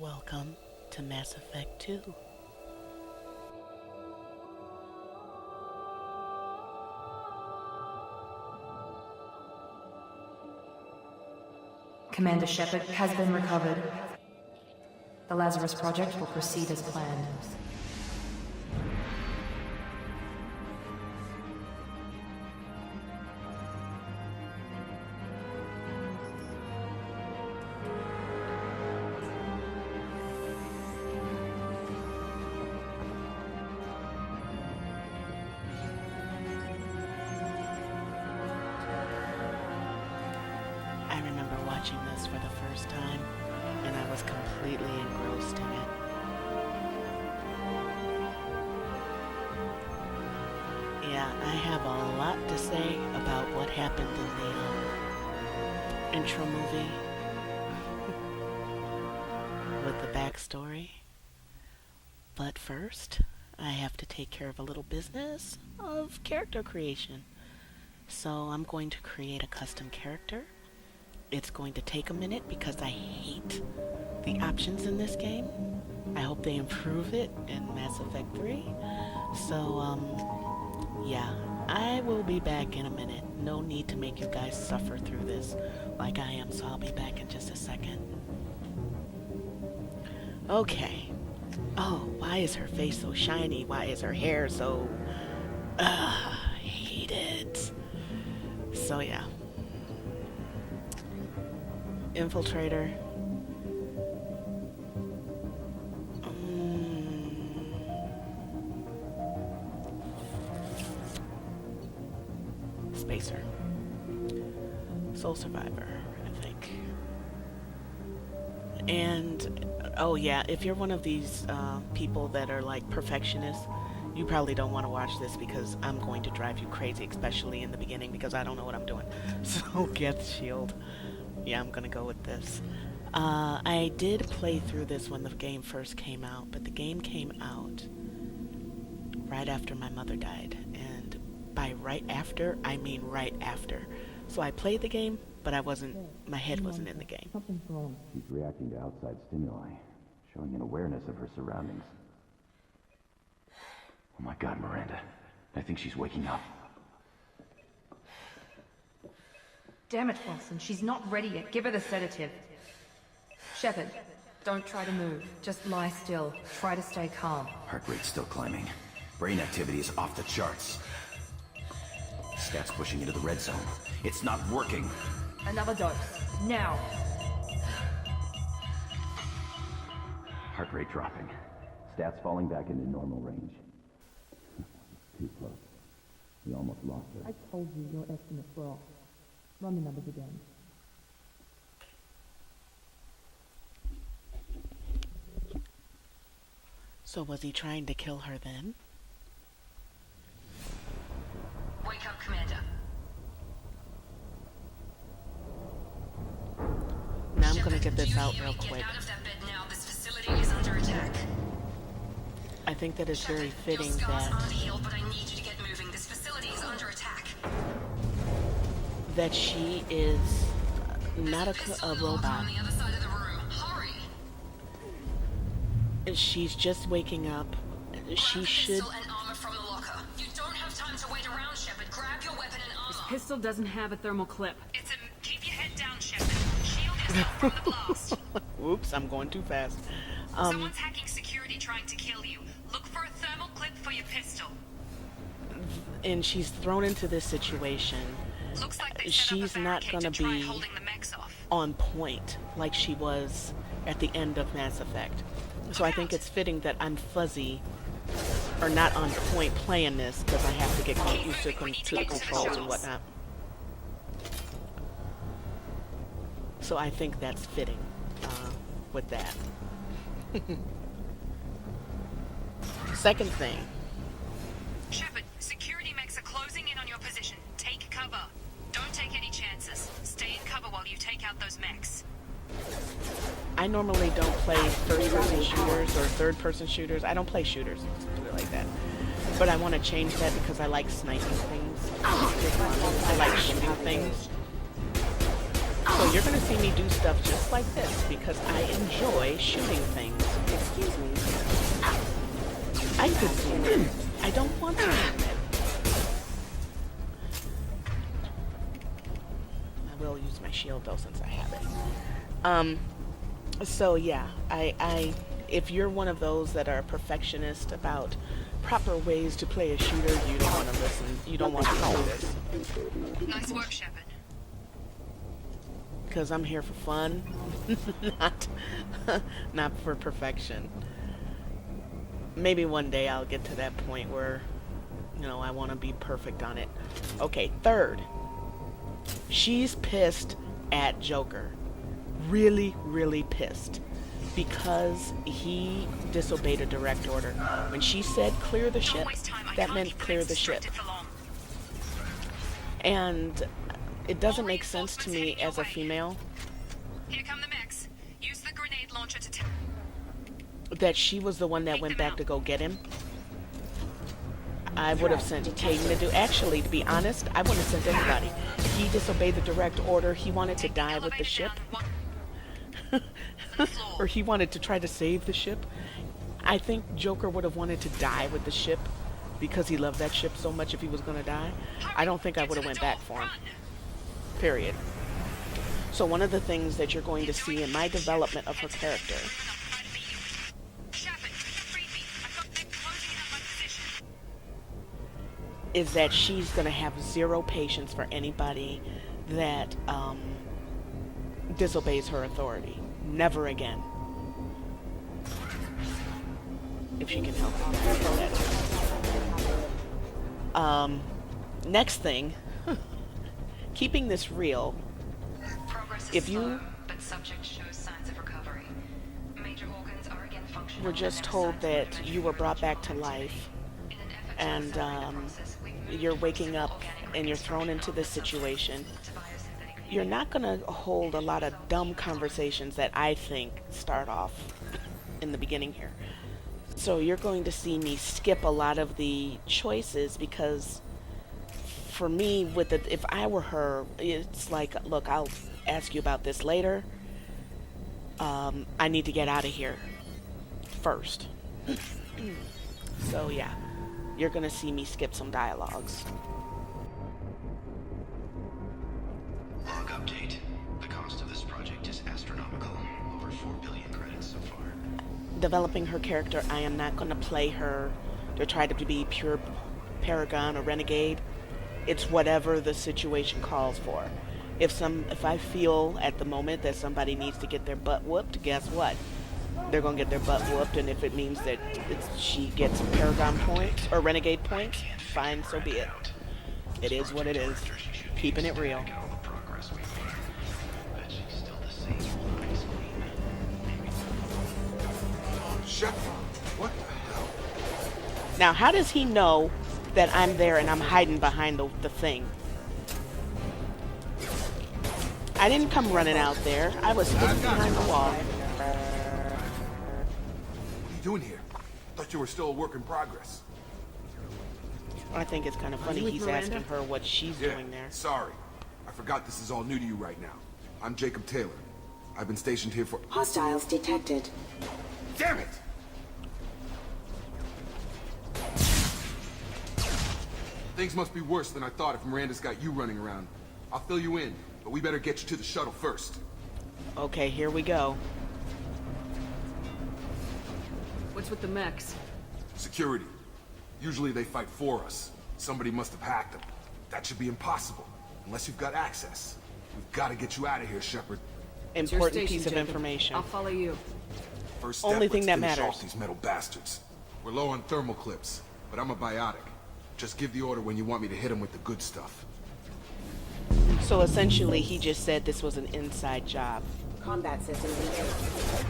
Welcome to Mass Effect 2. Commander Shepard has been recovered. The Lazarus Project will proceed as planned. I remember watching this for the first time, and I was completely engrossed in it. Yeah, I have a lot to say about what happened in the intro movie with the backstory. But first, I have to take care of a little business of character creation. So I'm going to create a custom character. It's going to take a minute because I hate the options in this game. I hope they improve it in Mass Effect 3. So, yeah, I will be back in a minute. No need to make you guys suffer through this like I am, so I'll be back in just a second. Okay. Oh, why is her face so shiny? Why is her hair so... I hate it. So, yeah. Infiltrator. Spacer. Soul Survivor, I think. And, oh yeah, if you're one of these people that are like perfectionists, you probably don't want to watch this because I'm going to drive you crazy, especially in the beginning because I don't know what I'm doing. So, get shield. Yeah, I'm gonna go with this. I did play through this when the game first came out, but the game came out right after my mother died. And by right after, I mean right after. So I played the game, but my head wasn't in the game. Something's wrong. She's reacting to outside stimuli, showing an awareness of her surroundings. Oh my God, Miranda. I think she's waking up. Damn it, Wilson, she's not ready yet. Give her the sedative. Shepard, don't try to move. Just lie still. Try to stay calm. Heart rate's still climbing. Brain activity is off the charts. Stats pushing into the red zone. It's not working. Another dose. Now. Heart rate dropping. Stats falling back into normal range. Too close. We almost lost her. I told you your estimates were off. Run the numbers again. So was he trying to kill her then? Wake up, Commander. Now I'm gonna get this out real quick. Get out of that bed now. This facility is under attack. I think that it's very fitting your scars that aren't healed, but I need you to get moving. This facility is under attack. that she is not a robot. On the other side of the room. Hurry. She's just waking up. She should. Pistol and armor from the locker. You don't have time to wait around, Shepard. Grab your weapon and armor. This pistol doesn't have a thermal clip. Keep your head down, Shepard. Shield yourself from the blast. Whoops, I'm going too fast. Someone's hacking security trying to kill you. Look for a thermal clip for your pistol. And she's thrown into this situation. Looks like they set She's up a not barricade gonna to try be holding the mechs off. on point like she was at the end of Mass Effect. So I think it's fitting that I'm fuzzy or not on point playing this because I have to get used to the controls and whatnot. So I think that's fitting with that. Second thing. Shepard, security mechs are closing in on your position. Take cover. Don't take any chances. Stay in cover while you take out those mechs. I normally don't play first-person shooters or third-person shooters. I don't play shooters like that. But I want to change that because I like sniping things. I like shooting things. So you're gonna see me do stuff just like this because I enjoy shooting things. Excuse me. I could zoom in. I don't want to zoom in. I will use my shield though since I have it. So yeah, if you're one of those that are perfectionist about proper ways to play a shooter, you don't want to listen. You don't want to do this. Nice work, Shepard. Because I'm here for fun, not for perfection. Maybe one day I'll get to that point where, you know, I want to be perfect on it. Okay, third. She's pissed at Joker. Really, really pissed. Because he disobeyed a direct order. When she said clear the ship, that meant clear the ship. And it doesn't make sense to me as a female Here come the mechs. Use the grenade launcher to that she was the one that went back to go get him. I would have sent Tyme to do. Actually, to be honest, I wouldn't have sent anybody. He disobeyed the direct order. He wanted to die with the ship. Or he wanted to try to save the ship. I think Joker would have wanted to die with the ship because he loved that ship so much if he was going to die. I don't think I would have went back for him. Period. So one of the things that you're going to see in my development of her character is that she's going to have zero patience for anybody that disobeys her authority. Never again. If she can help it. Next thing, keeping this real. If you were just told that you were brought back to life and you're waking up and you're thrown into this situation, you're not going to hold a lot of dumb conversations that I think start off in the beginning here. So you're going to see me skip a lot of the choices because for me, if I were her, it's like, look, I'll ask you about this later. I need to get out of here first. So yeah, you're going to see me skip some dialogues. Log update. The cost of this project is astronomical. Over 4 billion credits so far. Developing her character, I am not going to play her to try to be pure paragon or renegade. It's whatever the situation calls for. If I feel at the moment that somebody needs to get their butt whooped, guess what? They're going to get their butt whooped, and if it means that she gets paragon points or renegade points, fine, so be it. It is what it is. Keeping it real. Shepard, what the hell? Now, how does he know that I'm there and I'm hiding behind the thing? I didn't come running out there. I was hidden behind the wall. What are you doing here? Thought you were still a work in progress. I think it's kind of funny with he's Miranda? asking her what she's doing there. Sorry. I forgot this is all new to you right now. I'm Jacob Taylor. I've been stationed here for... Hostiles detected. Damn it! Things must be worse than I thought if Miranda's got you running around. I'll fill you in, but we better get you to the shuttle first. Okay, here we go. What's with the mechs? Security. Usually they fight for us. Somebody must have hacked them. That should be impossible, unless you've got access. We've got to get you out of here, Shepard. It's your Important station, piece of Jacob. information. I'll follow you. First step, Only thing let's that finish matters. off these metal bastards. We're low on thermal clips, but I'm a biotic. Just give the order when you want me to hit them with the good stuff. So essentially, he just said this was an inside job. Combat system engaged.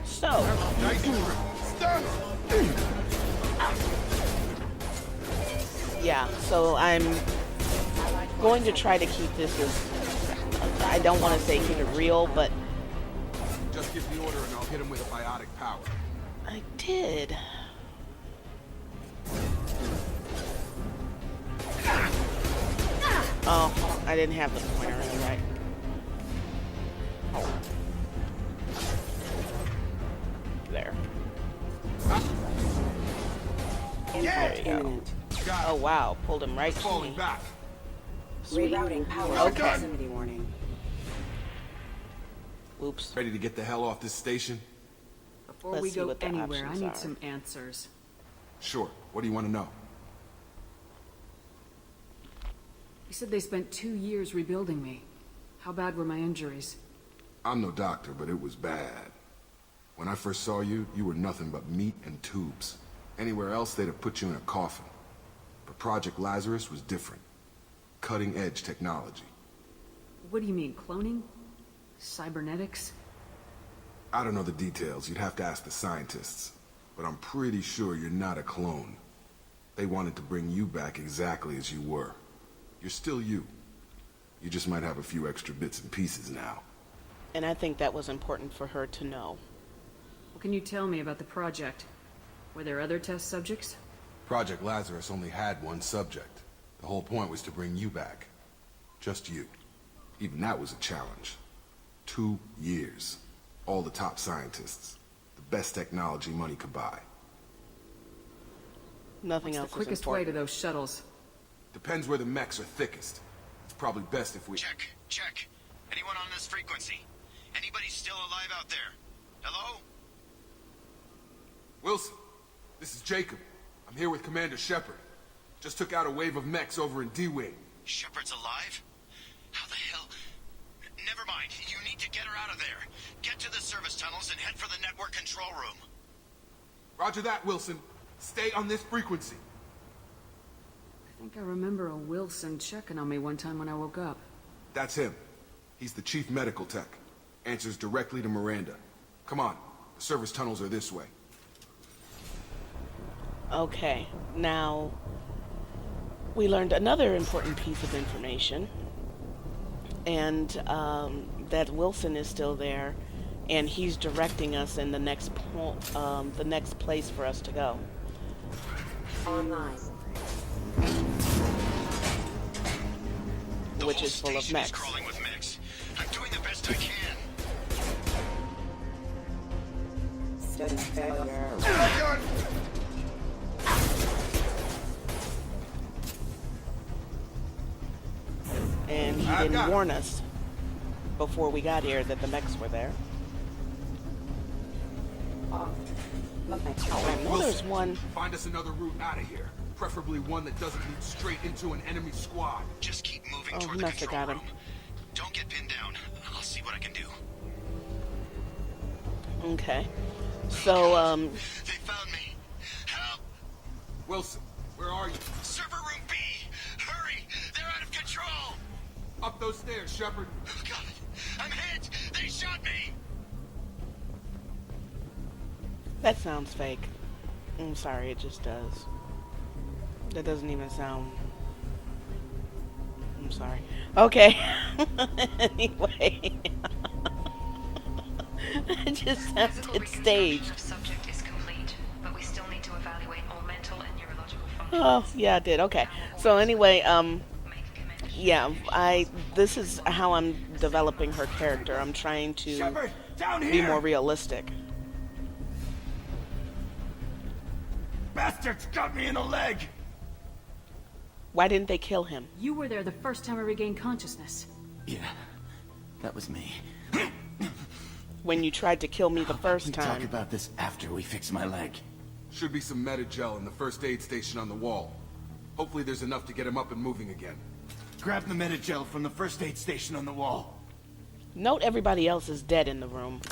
So, yeah, so I'm going to try to keep this as, I don't want to say keep it real, but Just give the order and I'll hit him with a biotic power. I did. Oh, I didn't have the pointer in the right. There. There you go. Imminent. Oh wow, pulled him right to Falling me. back. Rerouting power. Okay. Proximity warning. Oops. Ready to get the hell off this station? Before Let's we see go what the anywhere, I options need are. some answers. Sure. What do you want to know? You said they spent 2 years rebuilding me. How bad were my injuries? I'm no doctor, but it was bad. When I first saw you, you were nothing but meat and tubes. Anywhere else, they'd have put you in a coffin. But Project Lazarus was different. Cutting-edge technology. What do you mean, cloning? Cybernetics? I don't know the details. You'd have to ask the scientists. But I'm pretty sure you're not a clone. They wanted to bring you back exactly as you were. You're still you. You just might have a few extra bits and pieces now. And I think that was important for her to know. What can you tell me about the project? Were there other test subjects? Project Lazarus only had one subject. The whole point was to bring you back. Just you. Even that was a challenge. 2 years. All the top scientists. The best technology money could buy. Nothing What's else the quickest is way important. to those shuttles? Depends where the mechs are thickest. It's probably best if we... Check. Anyone on this frequency? Anybody still alive out there? Hello? Wilson, this is Jacob. I'm here with Commander Shepard. Just took out a wave of mechs over in D-Wing. Shepard's alive? How the hell? Never mind. You need to get her out of there. Get to the service tunnels and head for the network control room. Roger that, Wilson. Stay on this frequency. I think I remember a Wilson checking on me one time when I woke up. That's him. He's the chief medical tech. Answers directly to Miranda. Come on. The service tunnels are this way. Okay, now we learned another important piece of information, and that Wilson is still there, and he's directing us in the next place for us to go. Online. The Which whole is full of station mechs. is crawling with mechs. I'm doing the best I can. Study failure. And he didn't warn us before we got here that the mechs were there. I know there's one. Find us another route out of here. Preferably one that doesn't lead straight into an enemy squad. Just keep moving Oh, toward he the must have control got room. him. Don't get pinned down. I'll see what I can do. Okay. So, They found me. Help! Wilson, where are you? Server room B! Hurry! They're out of control! Up those stairs, Shepard. Oh, God! I'm hit! They shot me! that sounds fake. I'm sorry, it just does. That doesn't even sound... I'm sorry. Okay. Anyway. It just sounded staged. Subject is complete, but we still need to evaluate all mental and neurological functions. Oh, yeah, I did. Okay. So anyway, yeah, this is how I'm developing her character. I'm trying to Shepard, down be here! more realistic. Bastards got me in the leg! Why didn't they kill him? You were there the first time I regained consciousness. Yeah, that was me. When you tried to kill me the We first talk time. about this after we fix my leg. Should be some medi-gel in the first aid station on the wall. Hopefully there's enough to get him up and moving again. Grab the medi-gel from the first aid station on the wall. Note everybody else is dead in the room.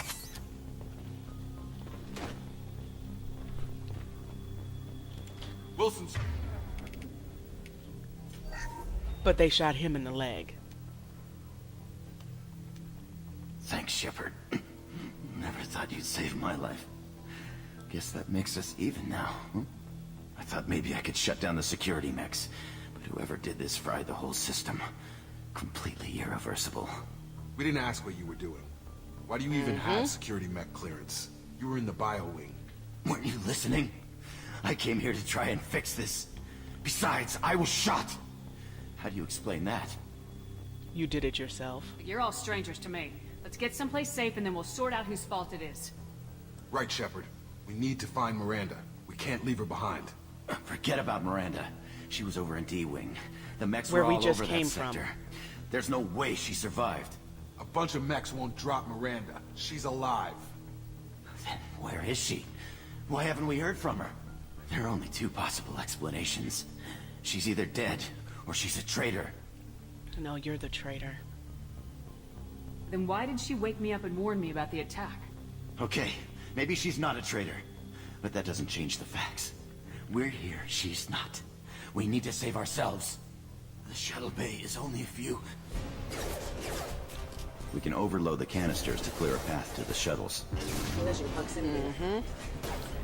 Wilson's... But they shot him in the leg. Thanks, Shepard. Never thought you'd save my life. Guess that makes us even now. Huh? I thought maybe I could shut down the security mechs, but whoever did this fried the whole system. Completely irreversible. We didn't ask what you were doing. Why do you even have security mech clearance? You were in the bio wing. Weren't you listening? I came here to try and fix this. Besides, I was shot. How do you explain that? You did it yourself. You're all strangers to me. Let's get someplace safe and then we'll sort out whose fault it is. Right, Shepard. We need to find Miranda. We can't leave her behind. Forget about Miranda. She was over in D-Wing. The mechs Where were we all just over came that from. sector. There's no way she survived. A bunch of mechs won't drop Miranda. She's alive. Then where is she? Why haven't we heard from her? There are only two possible explanations. She's either dead, or she's a traitor. No, you're the traitor. Then why did she wake me up and warn me about the attack? Okay, maybe she's not a traitor. But that doesn't change the facts. We're here, she's not. We need to save ourselves. The shuttle bay is only a few. We can overload the canisters to clear a path to the shuttles. Collision proximity.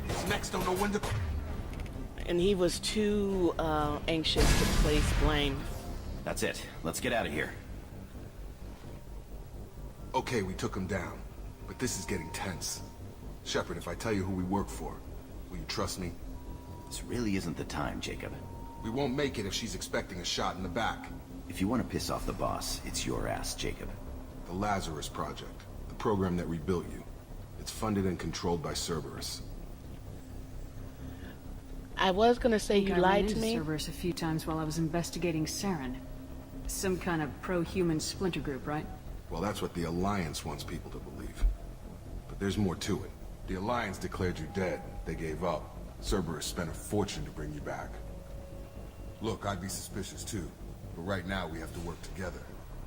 These mechs don't know when to... And he was too anxious to place blame. That's it. Let's get out of here. Okay, we took him down. But this is getting tense. Shepard, if I tell you who we work for, will you trust me? This really isn't the time, Jacob. We won't make it if she's expecting a shot in the back. If you want to piss off the boss, it's your ass, Jacob. The Lazarus Project. The program that rebuilt you. It's funded and controlled by Cerberus. I was gonna say you I ran lied to into me. Cerberus a few times while I was investigating Saren. Some kind of pro-human splinter group, right? Well, that's what the Alliance wants people to believe. But there's more to it. The Alliance declared you dead. They gave up. Cerberus spent a fortune to bring you back. Look, I'd be suspicious too. But right now we have to work together.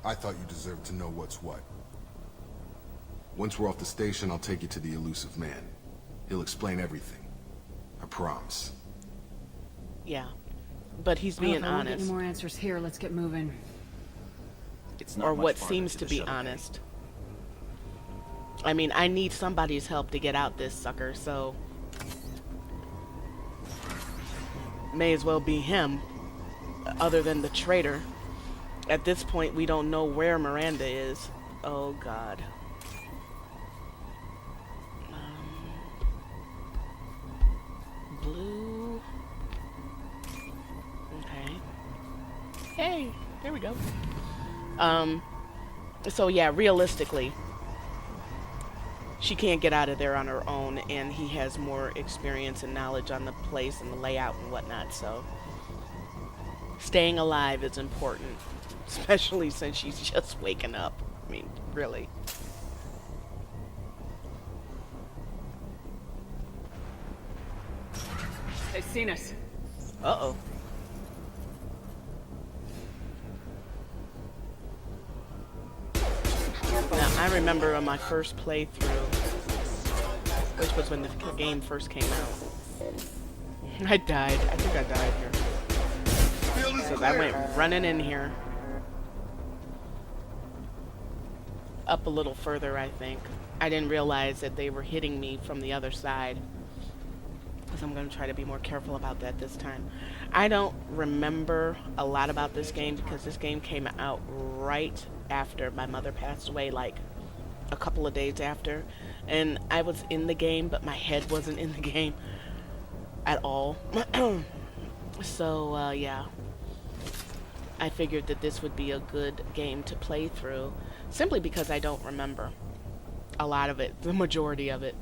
I thought you deserved to know what's what. Once we're off the station, I'll take you to the Illusive Man. He'll explain everything. I promise. Yeah, but he's Well, being if I won't get honest, any more answers here, let's get moving. It's not or much what farther seems to the be shuttle bay. honest. I mean, I need somebody's help to get out this sucker, so may as well be him, other than the traitor. At this point, we don't know where Miranda is. Oh, God. Blue. Okay. Hey, there we go. So yeah, realistically, she can't get out of there on her own, and he has more experience and knowledge on the place and the layout and whatnot, so staying alive is important, especially since she's just waking up. I mean, really. They've seen us. Uh-oh. Now, I remember on my first playthrough, which was when the game first came out, I died. I think I died here. Because I went running in here. Up a little further, I think. I didn't realize that they were hitting me from the other side. Because I'm going to try to be more careful about that this time. I don't remember a lot about this game because this game came out right after my mother passed away, like a couple of days after. And I was in the game, but my head wasn't in the game at all. So, yeah. I figured that this would be a good game to play through, simply because I don't remember a lot of it, the majority of it.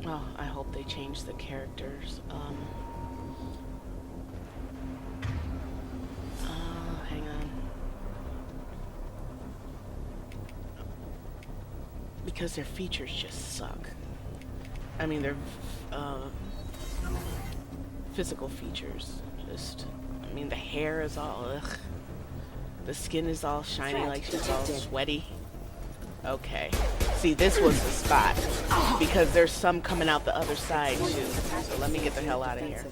Oh, I hope they change the characters. Hang on. Because their features just suck. I mean, their physical features just... I mean, the hair is all ugh. The skin is all shiny, like she's all sweaty. Okay. See, this was the spot. Because there's some coming out the other side, too. So let me get the hell out of here.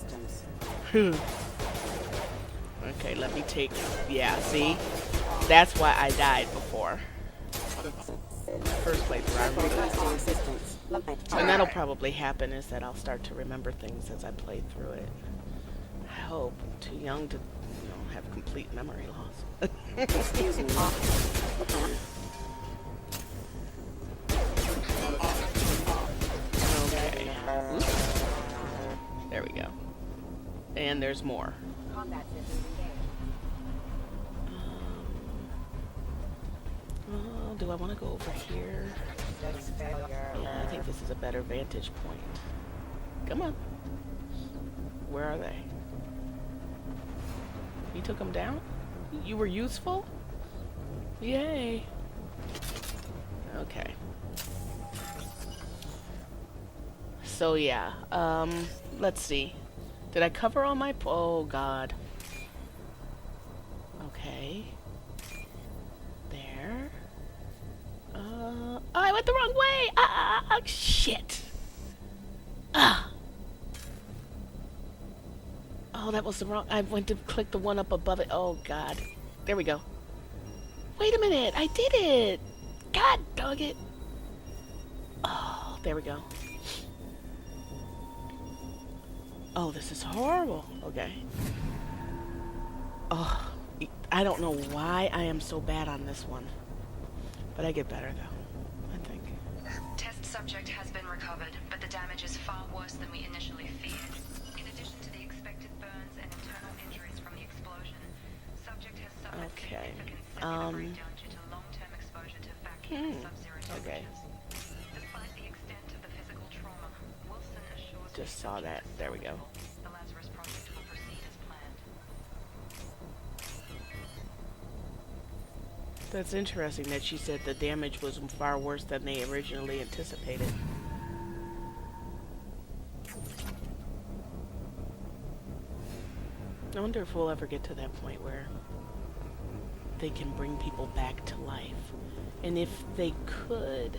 Okay, let me take... Yeah, see? That's why I died before. First playthrough, I really... And that'll probably happen, is that I'll start to remember things as I play through it. I hope. I'm too young to, have complete memory loss. Excusing me. Okay. Oops. There we go. And there's more. Combat systems engaged. Do I want to go over here? Studies failure. Yeah, I think this is a better vantage point. Come on. Where are they? You took them down? You were useful? Yay. Okay. So yeah, let's see. Did I cover all my... Oh god. Okay. There. Oh, I went the wrong way! Shit! Oh, that was the wrong... I went to click the one up above it. Oh, God. There we go. Wait a minute. I did it. God dog it. Oh, there we go. Oh, this is horrible. Okay. Oh, I don't know why I am so bad on this one. But I get better, though. I think. Test subject has been recovered, but the damage is far worse than we initially feared. In addition to the expected burns and internal injuries from the explosion, subject has suffered significant cellular breakdown due to long-term exposure to vacuum and sub-zero temperatures. Despite the extent of the physical trauma, Wilson assures Just saw that. There we go. the Lazarus Project will proceed as planned. That's interesting that she said the damage was far worse than they originally anticipated. I wonder if we'll ever get to that point where they can bring people back to life. And if they could,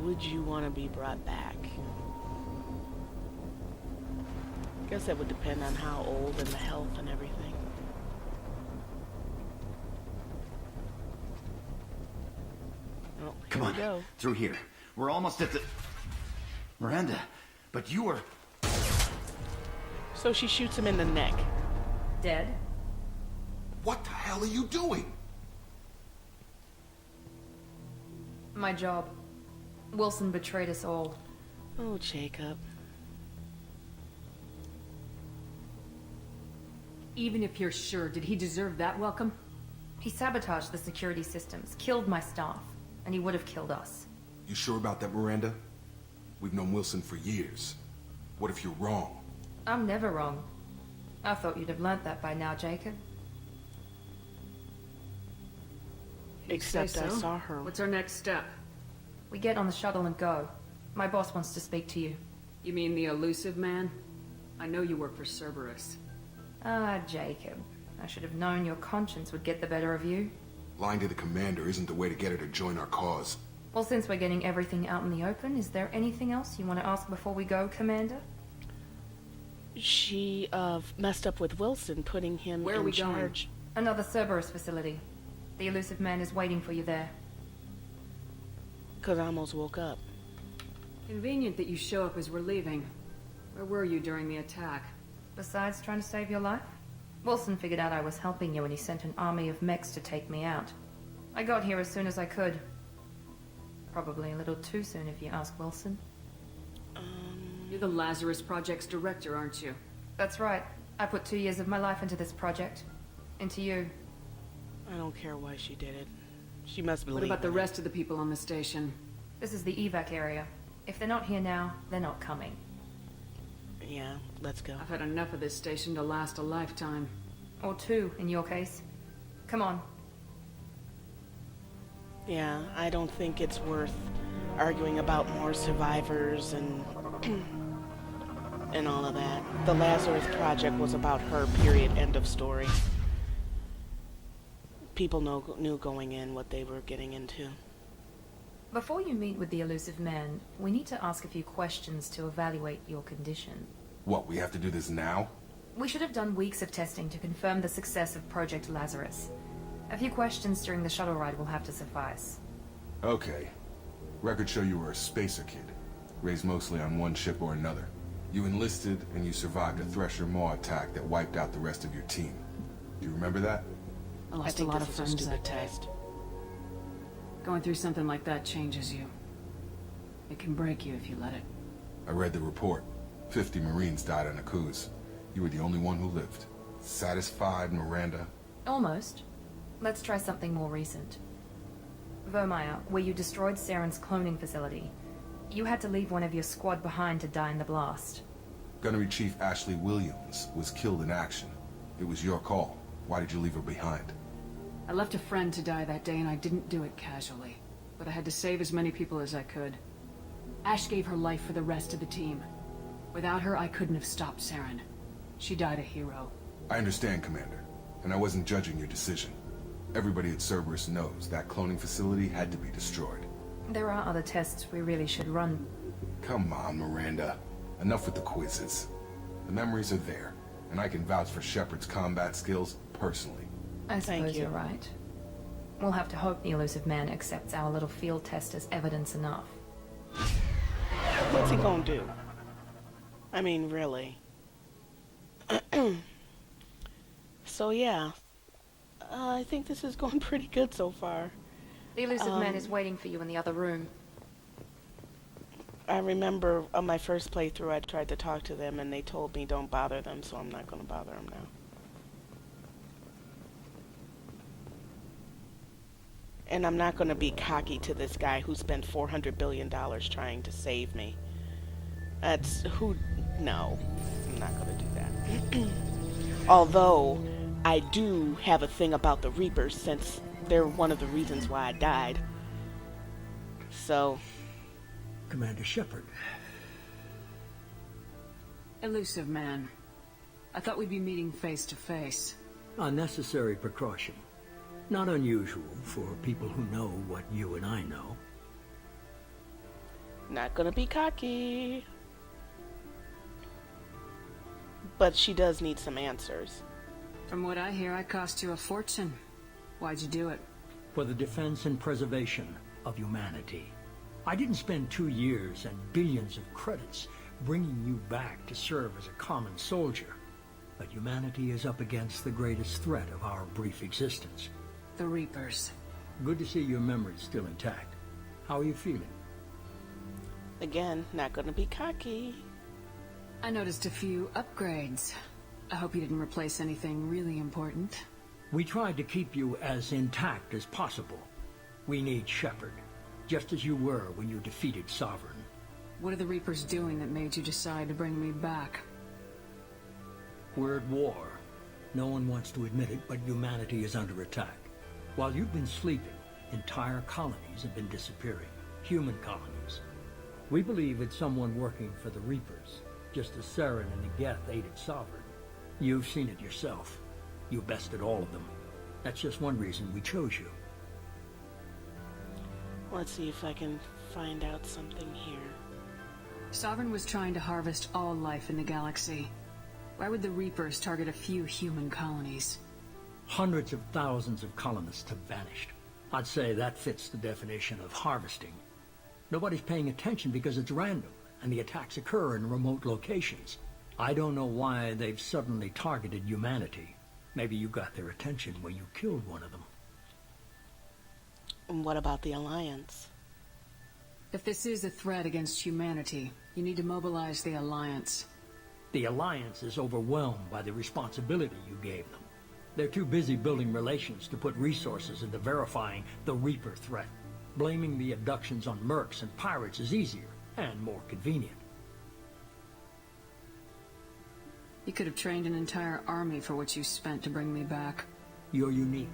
would you want to be brought back? I guess that would depend on how old and the health and everything. Oh, Come here on, we go. through here. We're almost at the... Miranda, but you were... So she shoots him in the neck. Dead? What the hell are you doing? My job. Wilson betrayed us all. Oh, Jacob. Even if you're sure, did he deserve that welcome? He sabotaged the security systems, killed my staff, and he would have killed us. You sure about that, Miranda? We've known Wilson for years. What if you're wrong? I'm never wrong. I thought you'd have learnt that by now, Jacob. Except Say I so. saw her. What's our next step? We get on the shuttle and go. My boss wants to speak to you. You mean the Illusive Man? I know you work for Cerberus. Ah, Jacob. I should have known your conscience would get the better of you. Lying to the commander isn't the way to get her to join our cause. Well, since we're getting everything out in the open, is there anything else you want to ask before we go, Commander? She messed up with Wilson, putting him Where are in we going? charge. Another Cerberus facility. The Illusive Man is waiting for you there. Because I almost woke up. Convenient that you show up as we're leaving. Where were you during the attack? Besides trying to save your life? Wilson figured out I was helping you and he sent an army of mechs to take me out. I got here as soon as I could. Probably a little too soon if you ask Wilson. You're the Lazarus Project's director, aren't you? That's right. I put 2 years of my life into this project. Into you. I don't care why she did it. She must believe What about the in it. rest of the people on the station? This is the evac area. If they're not here now, they're not coming. Yeah, let's go. I've had enough of this station to last a lifetime. Or 2, in your case. Come on. Yeah, I don't think it's worth arguing about more survivors and and all of that. The Lazarus Project was about her, period, end of story. People knew going in what they were getting into. Before you meet with the Illusive Man, we need to ask a few questions to evaluate your condition. What, we have to do this now? We should have done weeks of testing to confirm the success of Project Lazarus. A few questions during the shuttle ride will have to suffice. Okay. Records show you were a spacer kid, raised mostly on one ship or another. You enlisted and you survived a Thresher Maw attack that wiped out the rest of your team. Do you remember that? I I lost a think lot this of is a friends stupid that day. test. Going through something like that changes you. It can break you if you let it. I read the report. 50 Marines died on a cruise. You were the only one who lived. Satisfied, Miranda? Almost. Let's try something more recent. Vermeer, where you destroyed Saren's cloning facility. You had to leave one of your squad behind to die in the blast. Gunnery Chief Ashley Williams was killed in action. It was your call. Why did you leave her behind? I left a friend to die that day and I didn't do it casually. But I had to save as many people as I could. Ash gave her life for the rest of the team. Without her, I couldn't have stopped Saren. She died a hero. I understand, Commander, and I wasn't judging your decision. Everybody at Cerberus knows that cloning facility had to be destroyed. There are other tests we really should run. Come on, Miranda. Enough with the quizzes. The memories are there, and I can vouch for Shepard's combat skills personally. I Thank suppose you. you're right. We'll have to hope the Illusive Man accepts our little field test as evidence enough. What's he gonna do? I mean, really. So yeah, I think this is going pretty good so far. The Illusive Man is waiting for you in the other room. I remember on my first playthrough I tried to talk to them and they told me don't bother them, so I'm not gonna bother them now. And I'm not gonna be cocky to this guy who spent $400 billion trying to save me. No, I'm not gonna do that. Although, I do have a thing about the Reapers since they're one of the reasons why I died. So, Commander Shepard. Illusive Man. I thought we'd be meeting face to face. A necessary precaution. Not unusual for people who know what you and I know. not gonna be cocky. But she does need some answers. From what I hear, I cost you a fortune. Why'd you do it? For the defense and preservation of humanity. I didn't spend 2 years and billions of credits bringing you back to serve as a common soldier. But humanity is up against the greatest threat of our brief existence. The Reapers. Good to see your memory's still intact. How are you feeling? Again, not gonna be cocky. I noticed a few upgrades. I hope you didn't replace anything really important. We tried to keep you as intact as possible. We need Shepard, just as you were when you defeated Sovereign. What are the Reapers doing that made you decide to bring me back? We're at war. No one wants to admit it, but humanity is under attack. While you've been sleeping, entire colonies have been disappearing. Human colonies. We believe it's someone working for the Reapers, just as Saren and the Geth aided Sovereign. You've seen it yourself. You bested all of them. That's just one reason we chose you. Let's see if I can find out something here. Sovereign was trying to harvest all life in the galaxy. Why would the Reapers target a few human colonies? Hundreds of thousands of colonists have vanished. I'd say that fits the definition of harvesting. Nobody's paying attention because it's random, and the attacks occur in remote locations. I don't know why they've suddenly targeted humanity. Maybe you got their attention when you killed one of them. And what about the Alliance? If this is a threat against humanity, you need to mobilize the Alliance. The Alliance is overwhelmed by the responsibility you gave them. They're too busy building relations to put resources into verifying the Reaper threat. Blaming the abductions on mercs and pirates is easier and more convenient. You could have trained an entire army for what you spent to bring me back. You're unique,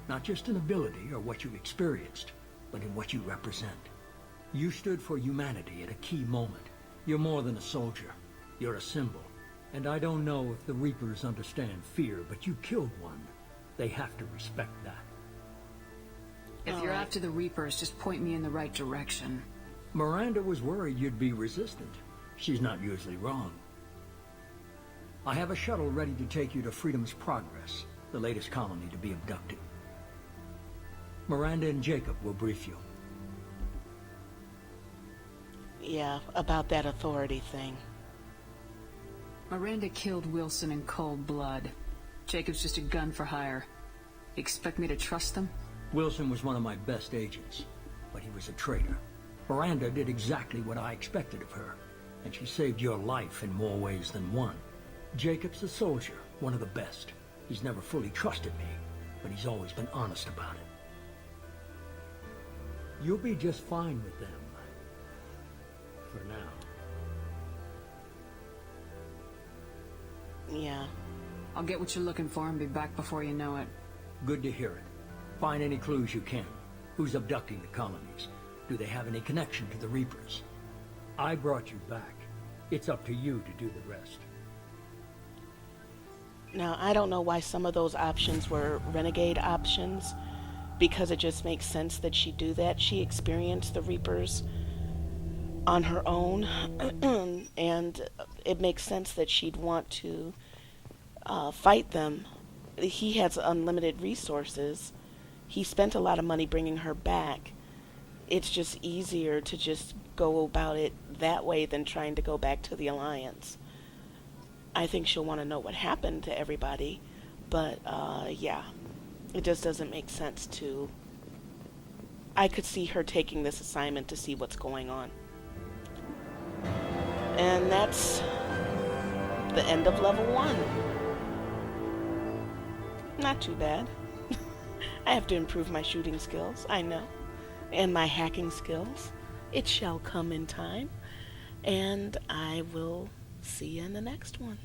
not just in ability or what you experienced, but in what you represent. You stood for humanity at a key moment. You're more than a soldier. You're a symbol. And I don't know if the Reapers understand fear, but you killed one. They have to respect that. If you're after the Reapers, just point me in the right direction. Miranda was worried you'd be resistant. She's not usually wrong. I have a shuttle ready to take you to Freedom's Progress, the latest colony to be abducted. Miranda and Jacob will brief you. Yeah, about that authority thing. Miranda killed Wilson in cold blood. Jacob's just a gun for hire. Expect me to trust them? Wilson was one of my best agents, but he was a traitor. Miranda did exactly what I expected of her, and she saved your life in more ways than one. Jacob's a soldier, one of the best. He's never fully trusted me, but he's always been honest about it. You'll be just fine with them. For now. Yeah. I'll get what you're looking for and be back before you know it. Good to hear it. Find any clues you can. Who's abducting the colonies? Do they have any connection to the Reapers? I brought you back. It's up to you to do the rest. Now, I don't know why some of those options were renegade options, because it just makes sense that she'd do that. She experienced the Reapers on her own, and it makes sense that she'd want to fight them. He has unlimited resources. He spent a lot of money bringing her back. It's just easier to just go about it that way than trying to go back to the Alliance. I think she'll want to know what happened to everybody, but yeah, it just doesn't make sense to... I could see her taking this assignment to see what's going on. And that's the end of level 1. Not too bad. I have to improve my shooting skills, I know, and my hacking skills. It shall come in time, and I will see you in the next one.